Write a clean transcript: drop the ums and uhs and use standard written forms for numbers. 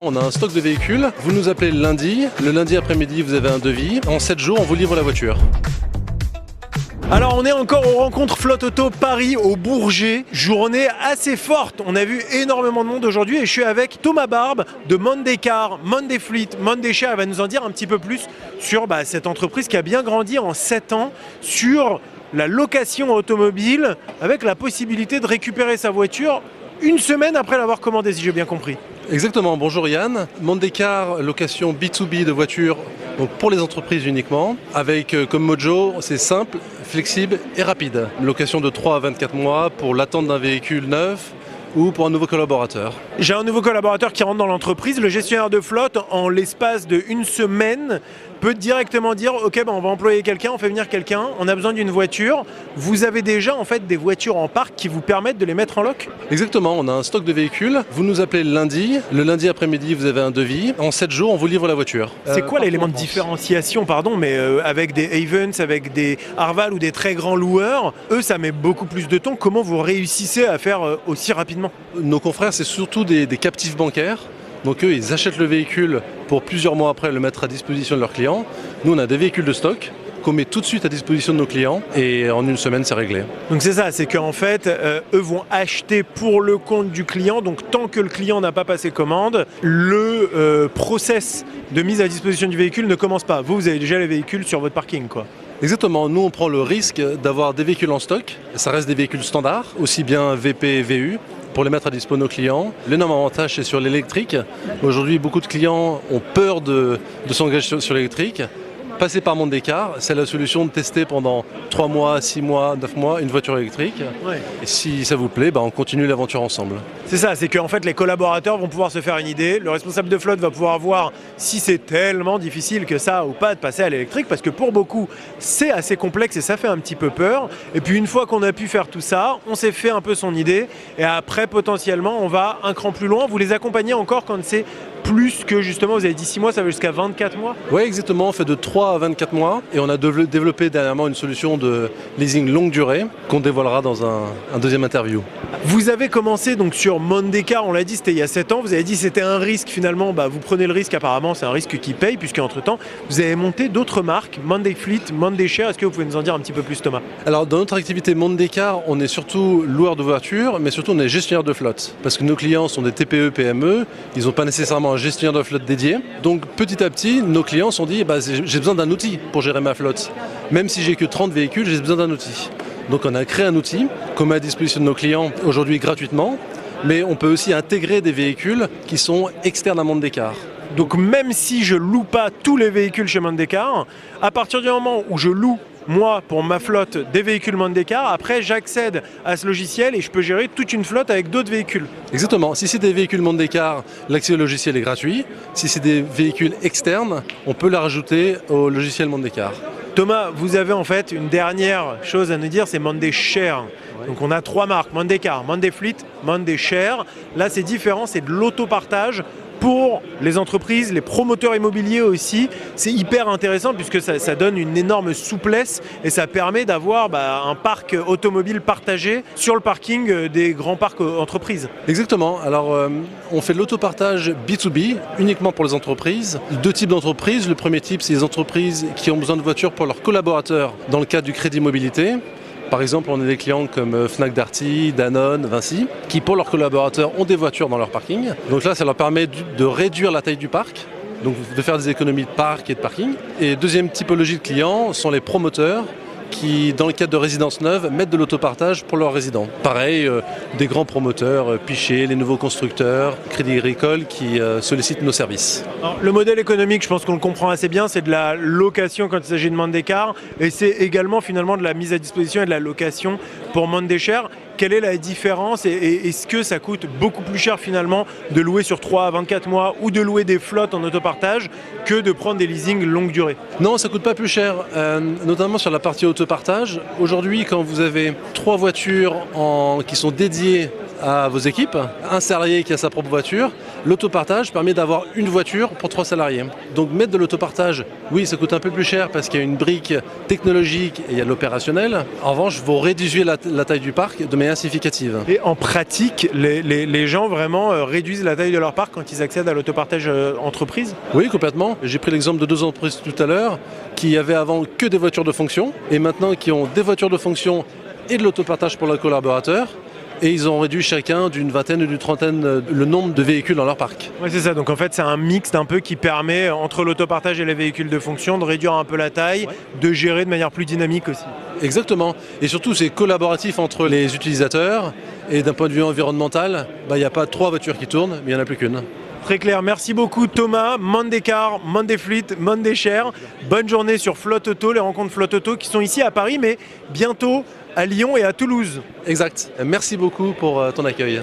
On a un stock de véhicules, vous nous appelez le lundi après-midi vous avez un devis, en 7 jours on vous livre la voiture. Alors on est encore aux rencontres Flotte Auto Paris au Bourget, journée assez forte, on a vu énormément de monde aujourd'hui et je suis avec Thomas Barbe de Monday Car, Monday Fleet, Monday Share. Il va nous en dire un petit peu plus sur cette entreprise qui a bien grandi en 7 ans sur la location automobile avec la possibilité de récupérer sa voiture une semaine après l'avoir commandée, si j'ai bien compris. Exactement, bonjour Yann. Monday Car, location B2B de voitures, donc pour les entreprises uniquement, avec comme mojo, c'est simple, flexible et rapide. Location de 3 à 24 mois pour l'attente d'un véhicule neuf ou pour un nouveau collaborateur. J'ai un nouveau collaborateur qui rentre dans l'entreprise, le gestionnaire de flotte, en l'espace d'une semaine, peut directement dire ok, on va employer quelqu'un, on fait venir quelqu'un, on a besoin d'une voiture. Vous avez déjà en fait des voitures en parc qui vous permettent de les mettre en loc? Exactement, on a un stock de véhicules, vous nous appelez le lundi après-midi vous avez un devis, en 7 jours on vous livre la voiture. C'est quoi l'élément de différenciation, avec des Ayvens, avec des Arval ou des très grands loueurs, eux ça met beaucoup plus de temps, comment vous réussissez à faire aussi rapidement? Nos confrères c'est surtout des captifs bancaires. Donc eux, ils achètent le véhicule pour plusieurs mois après le mettre à disposition de leurs clients. Nous, on a des véhicules de stock qu'on met tout de suite à disposition de nos clients et en une semaine, c'est réglé. Donc c'est ça, c'est qu'en fait, eux vont acheter pour le compte du client. Donc tant que le client n'a pas passé commande, le process de mise à disposition du véhicule ne commence pas. Vous avez déjà les véhicules sur votre parking, quoi. Exactement, nous on prend le risque d'avoir des véhicules en stock. Ça reste des véhicules standards, aussi bien VP et VU, pour les mettre à disposition de nos clients. L'énorme avantage c'est sur l'électrique. Aujourd'hui beaucoup de clients ont peur de s'engager sur l'électrique. Passer par Monday Car, c'est la solution de tester pendant 3 mois, 6 mois, 9 mois une voiture électrique. Ouais. Et si ça vous plaît, on continue l'aventure ensemble. C'est ça, c'est qu'en fait les collaborateurs vont pouvoir se faire une idée, le responsable de flotte va pouvoir voir si c'est tellement difficile que ça ou pas de passer à l'électrique, parce que pour beaucoup c'est assez complexe et ça fait un petit peu peur. Et puis une fois qu'on a pu faire tout ça, on s'est fait un peu son idée et après potentiellement on va un cran plus loin. Vous les accompagnez encore quand c'est plus que justement, vous avez dit 6 mois, ça va jusqu'à 24 mois? Oui, exactement, on fait de 3 à 24 mois et on a développé dernièrement une solution de leasing longue durée qu'on dévoilera dans un deuxième interview. Vous avez commencé donc sur Monday Car, on l'a dit, c'était il y a 7 ans, vous avez dit c'était un risque finalement, vous prenez le risque apparemment, c'est un risque qui paye puisque entre temps vous avez monté d'autres marques, Monday Fleet, Monday Share. Est-ce que vous pouvez nous en dire un petit peu plus, Thomas? Alors dans notre activité Monday Car, on est surtout loueur de voitures, mais surtout on est gestionnaire de flotte parce que nos clients sont des TPE, PME, ils n'ont pas nécessairement un gestionnaire de flotte dédié. Donc petit à petit, nos clients se sont dit j'ai besoin d'un outil pour gérer ma flotte. Même si j'ai que 30 véhicules, j'ai besoin d'un outil. Donc on a créé un outil qu'on met à disposition de nos clients aujourd'hui gratuitement, mais on peut aussi intégrer des véhicules qui sont externes à Monday Car. Donc même si je loue pas tous les véhicules chez Monday Car, à partir du moment où je loue moi, pour ma flotte, des véhicules Monday Car, après j'accède à ce logiciel et je peux gérer toute une flotte avec d'autres véhicules. Exactement. Si c'est des véhicules Monday Car, l'accès au logiciel est gratuit. Si c'est des véhicules externes, on peut la rajouter au logiciel Monday Car. Thomas, vous avez en fait une dernière chose à nous dire, c'est Monday Share. Ouais. Donc on a 3 marques, Monday Car, Monday Fleet, Monday Share. Là c'est différent, c'est de l'autopartage. Pour les entreprises, les promoteurs immobiliers aussi, c'est hyper intéressant puisque ça donne une énorme souplesse et ça permet d'avoir un parc automobile partagé sur le parking des grands parcs entreprises. Exactement. Alors, on fait de l'autopartage B2B uniquement pour les entreprises. 2 types d'entreprises. Le premier type, c'est les entreprises qui ont besoin de voitures pour leurs collaborateurs dans le cadre du crédit mobilité. Par exemple, on a des clients comme Fnac Darty, Danone, Vinci, qui pour leurs collaborateurs ont des voitures dans leur parking. Donc là, ça leur permet de réduire la taille du parc, donc de faire des économies de parc et de parking. Et deuxième typologie de clients sont les promoteurs qui, dans le cadre de résidences neuves, mettent de l'autopartage pour leurs résidents. Pareil, des grands promoteurs, Pichet, les nouveaux constructeurs, Crédit Agricole qui sollicitent nos services. Alors, le modèle économique, je pense qu'on le comprend assez bien, c'est de la location quand il s'agit de Monday Car et c'est également finalement de la mise à disposition et de la location pour Monday Share. Quelle est la différence et est-ce que ça coûte beaucoup plus cher finalement de louer sur 3 à 24 mois ou de louer des flottes en autopartage que de prendre des leasings longue durée? Non, ça ne coûte pas plus cher, notamment sur la partie autopartage. Aujourd'hui, quand vous avez 3 voitures qui sont dédiées à vos équipes. Un salarié qui a sa propre voiture. L'autopartage permet d'avoir une voiture pour 3 salariés. Donc mettre de l'autopartage, oui, ça coûte un peu plus cher parce qu'il y a une brique technologique et il y a de l'opérationnel. En revanche, vous réduisez la taille du parc de manière significative. Et en pratique, les gens vraiment réduisent la taille de leur parc quand ils accèdent à l'autopartage entreprise? Oui, complètement. J'ai pris l'exemple de 2 entreprises tout à l'heure qui avaient avant que des voitures de fonction et maintenant qui ont des voitures de fonction et de l'autopartage pour leurs collaborateurs. Et ils ont réduit chacun d'une vingtaine ou d'une trentaine le nombre de véhicules dans leur parc. Oui, c'est ça. Donc en fait, c'est un mix un peu qui permet, entre l'autopartage et les véhicules de fonction, de réduire un peu la taille, de gérer de manière plus dynamique aussi. Exactement. Et surtout, c'est collaboratif entre les utilisateurs. Et d'un point de vue environnemental, il n'y a pas 3 voitures qui tournent, mais il n'y en a plus qu'une. Très clair. Merci beaucoup Thomas, Monday Car, Monday Fleet, Monday Share. Bonne journée sur Flotte Auto, les rencontres Flotte Auto qui sont ici à Paris, mais bientôt à Lyon et à Toulouse. Exact. Merci beaucoup pour ton accueil.